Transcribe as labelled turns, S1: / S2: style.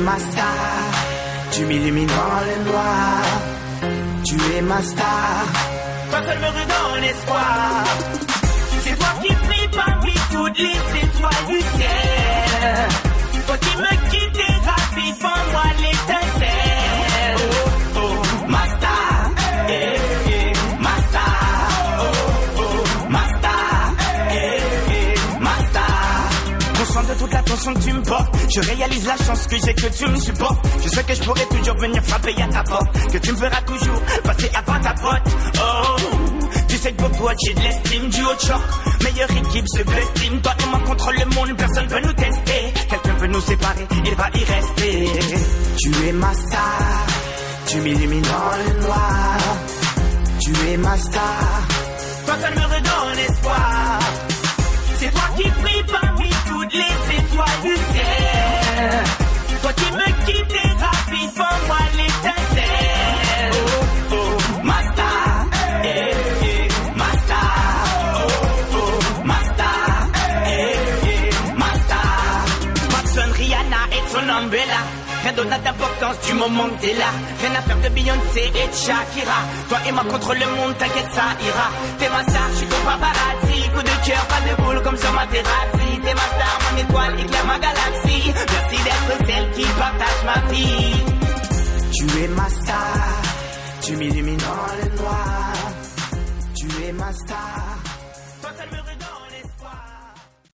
S1: ma star, tu m'illumines dans le noir. Tu es ma star, toi seul me redonne espoir. C'est toi qui brille parmi toutes les étoiles du ciel. Toi qui me quittes et ravives en moi l'étincelle. Oh, oh, ma star, eh, eh, ma star. Oh, oh, ma star, eh, eh, ma star. Conscient de toute l'attention que tu me portes, je réalise la chance que j'ai que tu me supportes. Je sais que je pourrais toujours venir frapper à ta porte, que tu me feras toujours passer avant ta pote. Oh, tu sais que pour toi j'ai de l'estime, du haut de choc. Meilleure équipe, ce best team. Toi et moi contre le monde, personne peut nous tester. Quelqu'un peut nous séparer, il va y rester. Tu es ma star, tu m'illumines dans le noir. Tu es ma star, toi seul me redonne espoir. C'est toi qui brille parmi toutes les étoiles du ciel. Toi qui me quittes et ravives en moi l'étincelle. Oh, oh, ma star, eh, eh, ma star. Oh, oh, ma star, eh, eh, ma star. Watson, Rihanna et son umbrella. Rien d'autre n'a d'importance du moment que t'es là. Rien à faire de Beyoncé et de Shakira. Toi et moi contre le monde, t'inquiète ça ira. T'es ma star, j'suis ton paparazzi. Coup de cœur, pas de boule comme sur ma terrasse. T'es ma star, mon étoile, éclaire ma galaxie. Merci d'être celle qui partage ma vie. Tu es ma star, tu m'illumines dans le noir. Tu es ma star.